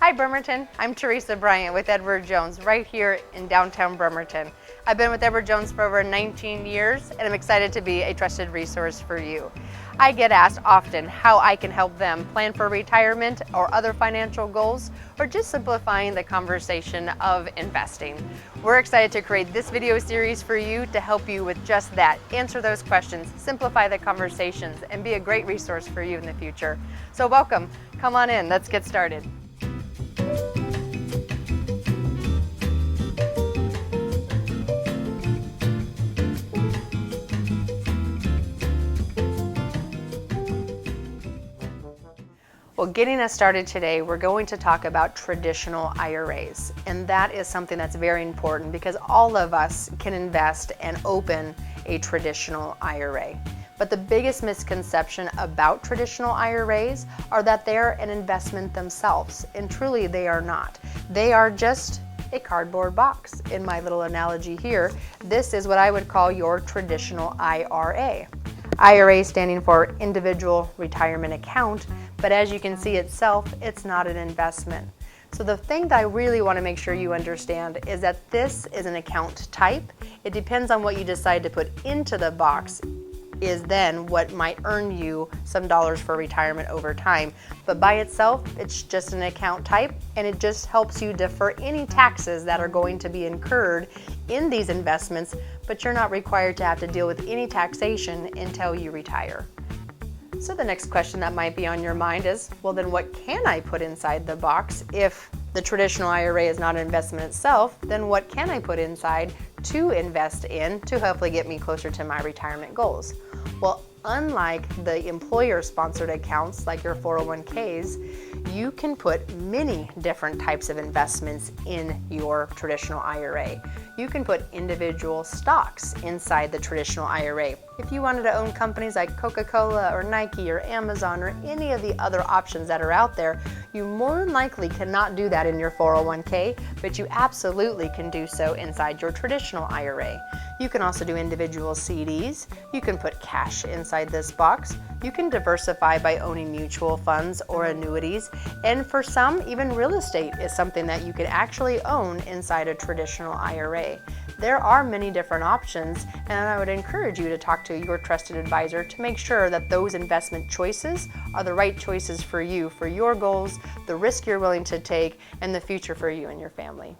Hi Bremerton, I'm Teresa Bryant with Edward Jones right here in downtown Bremerton. I've been with Edward Jones for over 19 years and I'm excited to be a trusted resource for you. I get asked often how I can help them plan for retirement or other financial goals or just simplifying the conversation of investing. We're excited to create this video series for you to help you with just that. Answer those questions, simplify the conversations, and be a great resource for you in the future. So welcome, come on in, let's get started. Well, getting us started today, we're going to talk about traditional IRAs. And that is something that's very important because all of us can invest and open a traditional IRA. But the biggest misconception about traditional IRAs are that they're an investment themselves. And truly they are not. They are just a cardboard box. In my little analogy here, this is what I would call your traditional IRA. IRA standing for Individual Retirement Account, but as you can see itself, it's not an investment. So the thing that I really want to make sure you understand is that this is an account type. It depends on what you decide to put into the box is then what might earn you some dollars for retirement over time. But by itself, it's just an account type and it just helps you defer any taxes that are going to be incurred in these investments, but you're not required to have to deal with any taxation until you retire. So the next question that might be on your mind is, well then what can I put inside the box? If the traditional IRA is not an investment itself, then what can I put inside to invest in to hopefully get me closer to my retirement goals? Well, unlike the employer-sponsored accounts like your 401ks, you can put many different types of investments in your traditional IRA. You can put individual stocks inside the traditional IRA. If you wanted to own companies like Coca-Cola or Nike or Amazon or any of the other options that are out there, you more than likely cannot do that in your 401k, but you absolutely can do so inside your traditional IRA. You can also do individual CDs. You can put cash inside this box. You can diversify by owning mutual funds or annuities. And for some, even real estate is something that you can actually own inside a traditional IRA. There are many different options, and I would encourage you to talk to your trusted advisor to make sure that those investment choices are the right choices for you, for your goals, the risk you're willing to take, and the future for you and your family.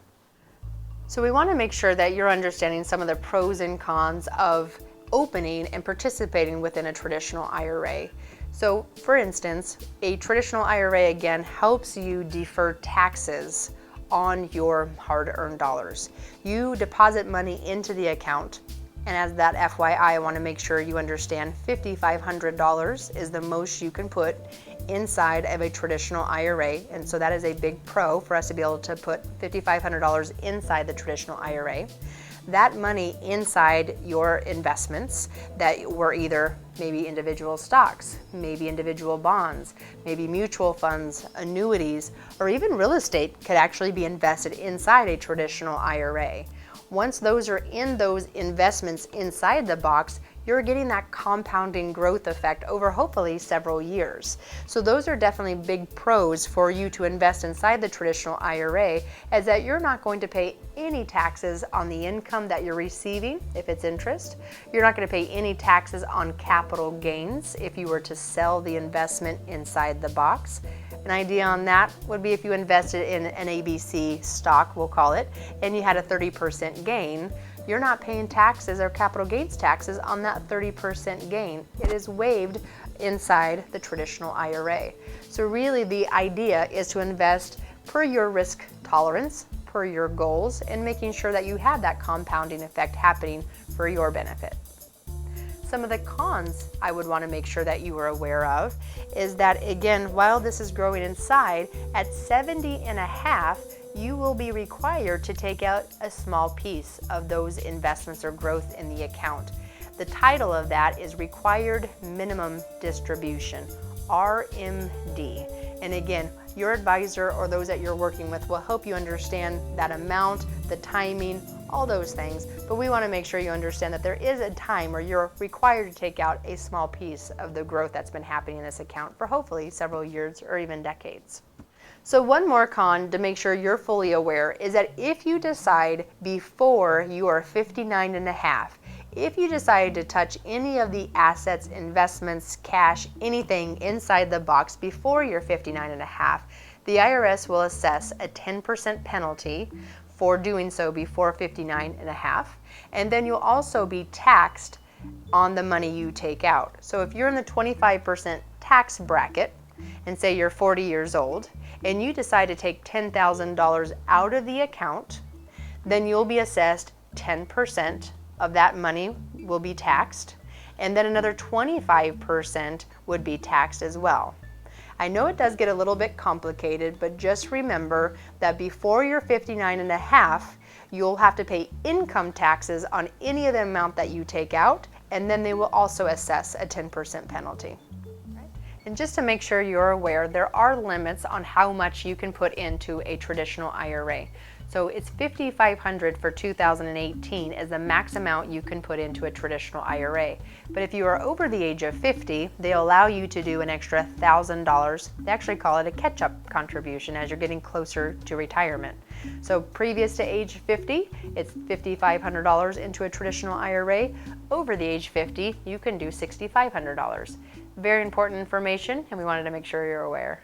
So we want to make sure that you're understanding some of the pros and cons of opening and participating within a traditional IRA. So for instance, a traditional IRA again helps you defer taxes on your hard-earned dollars. You deposit money into the account, and as that FYI, I want to make sure you understand $5,500 is the most you can put inside of a traditional IRA, and so that is a big pro for us to be able to put $5,500 inside the traditional IRA. That money inside your investments that were either maybe individual stocks, maybe individual bonds, maybe mutual funds, annuities, or even real estate could actually be invested inside a traditional IRA. Once those are in those investments inside the box, you're getting that compounding growth effect over hopefully several years. So those are definitely big pros for you to invest inside the traditional IRA, as that you're not going to pay any taxes on the income that you're receiving if it's interest. You're not going to pay any taxes on capital gains if you were to sell the investment inside the box. An idea on that would be if you invested in an ABC stock, we'll call it, and you had a 30% gain, you're not paying taxes or capital gains taxes on that 30% gain. It is waived inside the traditional IRA. So really the idea is to invest per your risk tolerance, per your goals, and making sure that you have that compounding effect happening for your benefit. Some of the cons I would want to make sure that you are aware of is that, again, while this is growing inside, at 70 and a half, you will be required to take out a small piece of those investments or growth in the account. The title of that is Required Minimum Distribution, RMD. And again, your advisor or those that you're working with will help you understand that amount, the timing, all those things. But we want to make sure you understand that there is a time where you're required to take out a small piece of the growth that's been happening in this account for hopefully several years or even decades. So one more con to make sure you're fully aware is that if you decide before you are 59 and a half, if you decide to touch any of the assets, investments, cash, anything inside the box before you're 59 and a half, the IRS will assess a 10% penalty for doing so before 59 and a half, and then you'll also be taxed on the money you take out. So if you're in the 25% tax bracket, and say you're 40 years old, and you decide to take $10,000 out of the account, then you'll be assessed 10% of that money will be taxed, and then another 25% would be taxed as well. I know it does get a little bit complicated, but just remember that before you're 59 and a half, you'll have to pay income taxes on any of the amount that you take out, and then they will also assess a 10% penalty. And just to make sure you're aware, there are limits on how much you can put into a traditional IRA. So it's $5,500 for 2018 is the max amount you can put into a traditional IRA. But if you are over the age of 50, they allow you to do an extra $1,000. They actually call it a catch-up contribution as you're getting closer to retirement. So previous to age 50, it's $5,500 into a traditional IRA. Over the age 50, you can do $6,500. Very important information, and we wanted to make sure you're aware.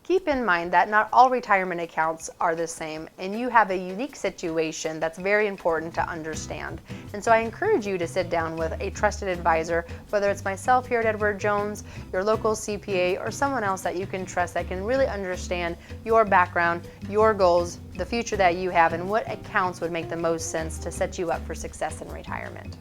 Keep in mind that not all retirement accounts are the same, and you have a unique situation that's very important to understand. And so I encourage you to sit down with a trusted advisor, whether it's myself here at Edward Jones, your local CPA, or someone else that you can trust that can really understand your background, your goals, the future that you have, and what accounts would make the most sense to set you up for success in retirement.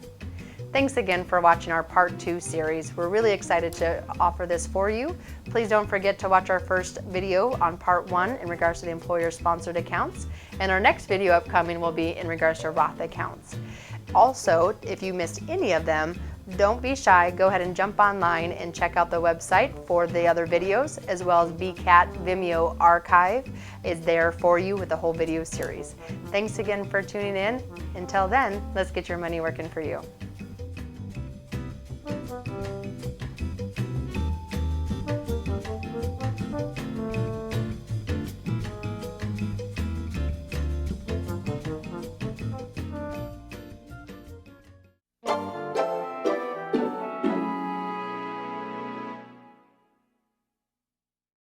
Thanks again for watching our Part 2 series. We're really excited to offer this for you. Please don't forget to watch our first video on Part 1 in regards to the employer-sponsored accounts, and our next video upcoming will be in regards to Roth accounts. Also, if you missed any of them, don't be shy. Go ahead and jump online and check out the website for the other videos, as well as BKAT Vimeo archive is there for you with the whole video series. Thanks again for tuning in. Until then, let's get your money working for you.